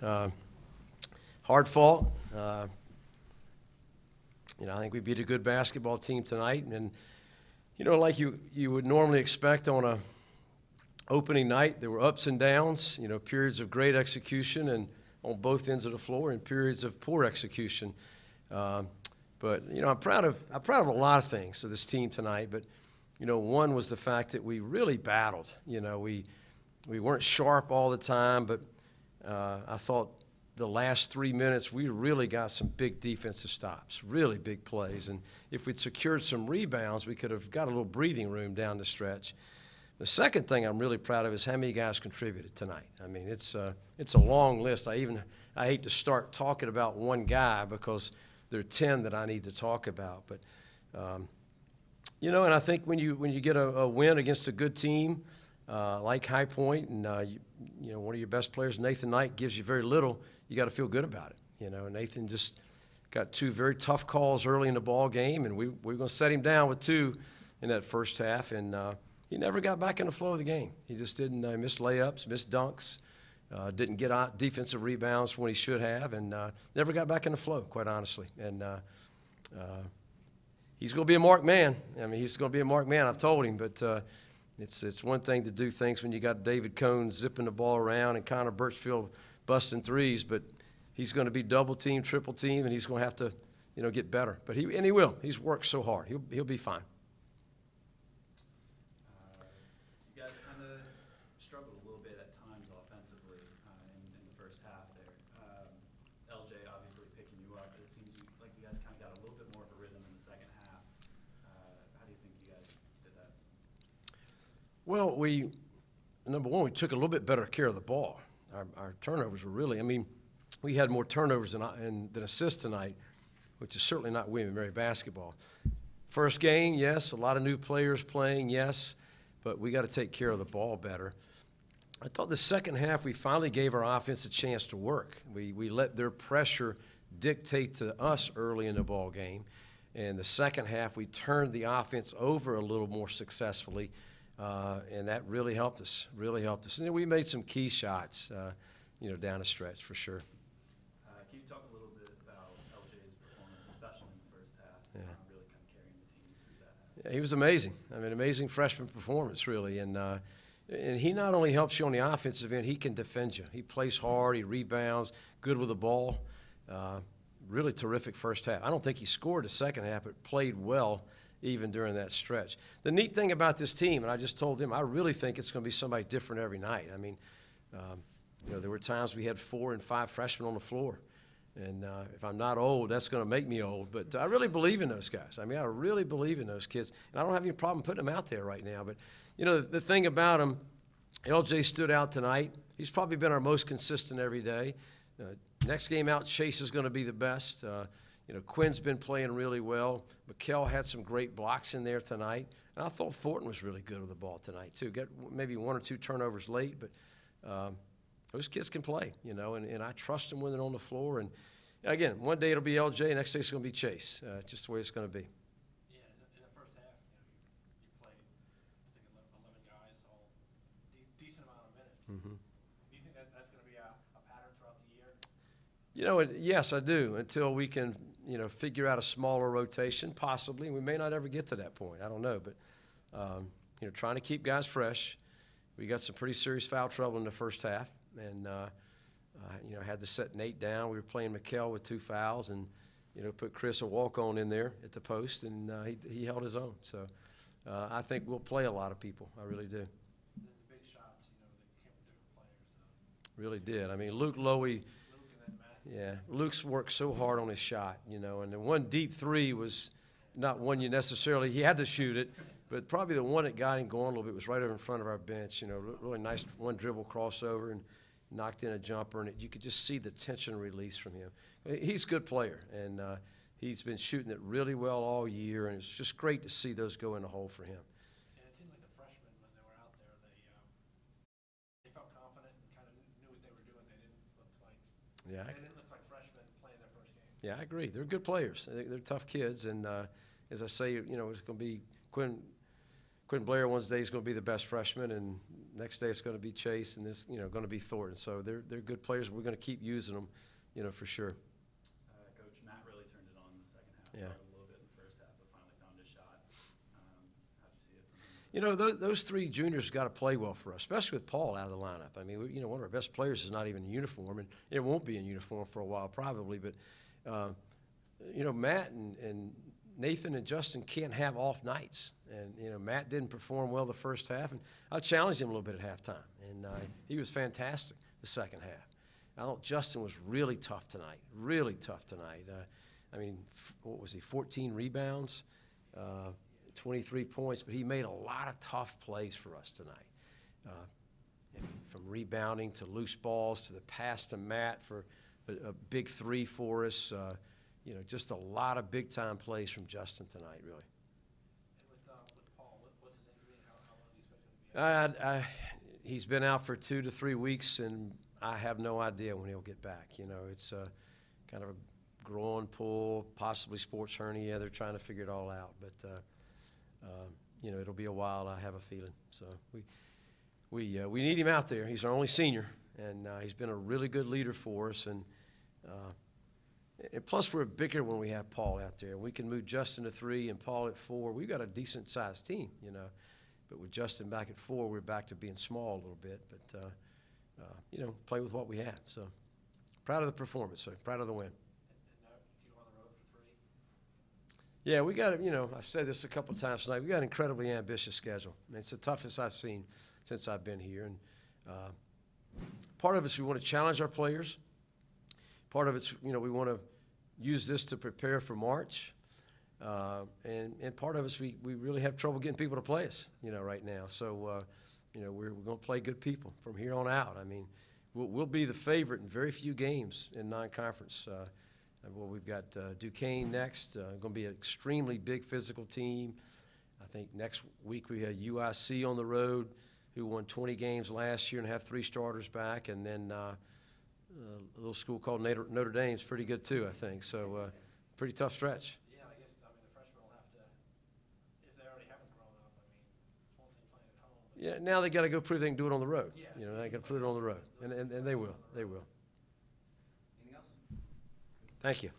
Hard fought. I think we beat a good basketball team tonight, and like you would normally expect on a opening night, there were ups and downs. Periods of great execution and on both ends of the floor, and periods of poor execution. But I'm proud of a lot of things of this team tonight. But one was the fact that we really battled. We weren't sharp all the time, but I thought the last 3 minutes we really got some big defensive stops, really big plays. And if we'd secured some rebounds, we could have got a little breathing room down the stretch. The second thing I'm really proud of is how many guys contributed tonight. I mean, it's a long list. I hate to start talking about one guy because there are 10 that I need to talk about. But and I think when you get a win against a good team like High Point, and one of your best players, Nathan Knight, gives you very little, you got to feel good about it. Nathan just got 2 very tough calls early in the ball game, and we're going to set him down with 2 in that first half, and he never got back in the flow of the game. He just didn't miss layups, miss dunks, didn't get out defensive rebounds when he should have, and never got back in the flow, quite honestly. And he's going to be a marked man. I mean, he's going to be a marked man, I've told him, but it's one thing to do things when you got David Cone zipping the ball around and Connor Birchfield busting threes, but he's going to be double team, triple team, and he's going to have to, get better. But he will. He's worked so hard. He'll be fine. You guys kind of struggled a little bit at times offensively in the first half there. LJ obviously picking you up, but it seems like you guys kind of got a little bit more of a rhythm in the second half. How do you think you guys did that? Well, number one, we took a little bit better care of the ball. Our turnovers were really, we had more turnovers than assists tonight, which is certainly not William & Mary basketball. First game, yes, a lot of new players playing, yes, but we got to take care of the ball better. I thought the second half we finally gave our offense a chance to work. We let their pressure dictate to us early in the ball game. And the second half we turned the offense over a little more successfully. And that really helped us, And then we made some key shots, down the stretch for sure. Can you talk a little bit about LJ's performance, especially in the first half, really kind of carrying the team through that half? Yeah, he was amazing. Amazing freshman performance, really. And he not only helps you on the offensive end, he can defend you. He plays hard, he rebounds, good with the ball. Really terrific first half. I don't think he scored the second half, but played well even during that stretch. The neat thing about this team, and I just told him, I really think it's going to be somebody different every night. There were times we had 4 and 5 freshmen on the floor. And if I'm not old, that's going to make me old. But I really believe in those guys. I really believe in those kids. And I don't have any problem putting them out there right now. But, the thing about him, LJ stood out tonight. He's probably been our most consistent every day. Next game out, Chase is going to be the best. Quinn's been playing really well. Mikkel had some great blocks in there tonight. And I thought Thornton was really good with the ball tonight, too. Got maybe 1 or 2 turnovers late, but those kids can play, and I trust them when they're on the floor. And, again, one day it'll be LJ, next day it's going to be Chase. Just the way it's going to be. Yeah, in the first half, you played, I think, 11 guys, all decent amount of minutes. Mm-hmm. Do you think that's going to be a pattern throughout the year? Yes, I do, until we can, figure out a smaller rotation, possibly. We may not ever get to that point. I don't know. But, trying to keep guys fresh. We got some pretty serious foul trouble in the first half. And, had to set Nate down. We were playing Mikkel with 2 fouls and, put Chris a walk-on in there at the post, and he held his own. So I think we'll play a lot of people. I really do. The big shots, they came from different players. Really did. Luke Lowy. Luke's worked so hard on his shot, and the one deep 3 was not one you necessarily, he had to shoot it, but probably the one that got him going a little bit was right over in front of our bench, really nice one dribble crossover and knocked in a jumper, and you could just see the tension release from him. He's a good player, and he's been shooting it really well all year, and it's just great to see those go in the hole for him. And it seemed like the freshmen, when they were out there, they felt confident and kind of knew what they were doing. They didn't look like freshmen playing their first game. Yeah, I agree. They're good players. They're tough kids, and as I say, it's going to be Quinn Quentin Blair one day is going to be the best freshman, and next day it's going to be Chase, and this, going to be Thornton. So they're good players. We're going to keep using them, for sure. Coach, Matt really turned it on in the second half. Yeah. Struggled a little bit in the first half, but finally found his shot. How'd you see it from him? Those three juniors got to play well for us, especially with Paul out of the lineup. I mean, one of our best players is not even in uniform, and it won't be in uniform for a while probably. But, Matt and Nathan and Justin can't have off nights. And, Matt didn't perform well the first half, and I challenged him a little bit at halftime, and he was fantastic the second half. I thought Justin was really tough tonight, what was he, 14 rebounds, 23 points, but he made a lot of tough plays for us tonight. From rebounding to loose balls to the pass to Matt for a big three for us. Just a lot of big-time plays from Justin tonight, really. And with Paul, what's his injury and how long do you expect him to be out? He's been out for 2 to 3 weeks, and I have no idea when he'll get back. It's kind of a groin pull, possibly sports hernia. They're trying to figure it all out. But, it'll be a while, I have a feeling. So we need him out there. He's our only senior, and he's been a really good leader for us. And plus, we're bigger when we have Paul out there. We can move Justin to 3 and Paul at 4. We've got a decent-sized team, But with Justin back at 4, we're back to being small a little bit. But, play with what we have. So proud of the performance, so proud of the win. And now, do you go on the road for 3? Yeah, we got, I've said this a couple times tonight, we got an incredibly ambitious schedule. I mean, it's the toughest I've seen since I've been here. And part of it's we want to challenge our players. Part of it's, we want to use this to prepare for March. And part of it's we really have trouble getting people to play us, right now. So, we're going to play good people from here on out. I mean, we'll be the favorite in very few games in non-conference. We've got Duquesne next, going to be an extremely big physical team. I think next week we have UIC on the road, who won 20 games last year and have 3 starters back. And then a little school called Notre Dame's pretty good too, I think. So pretty tough stretch. Yeah, I guess, the freshmen will have to, if they already haven't grown up, it's one thing playing at home. Yeah, now they got to go prove they can do it on the road. Yeah. They got to put it on the road, and they will. They will. Anything else? Thank you.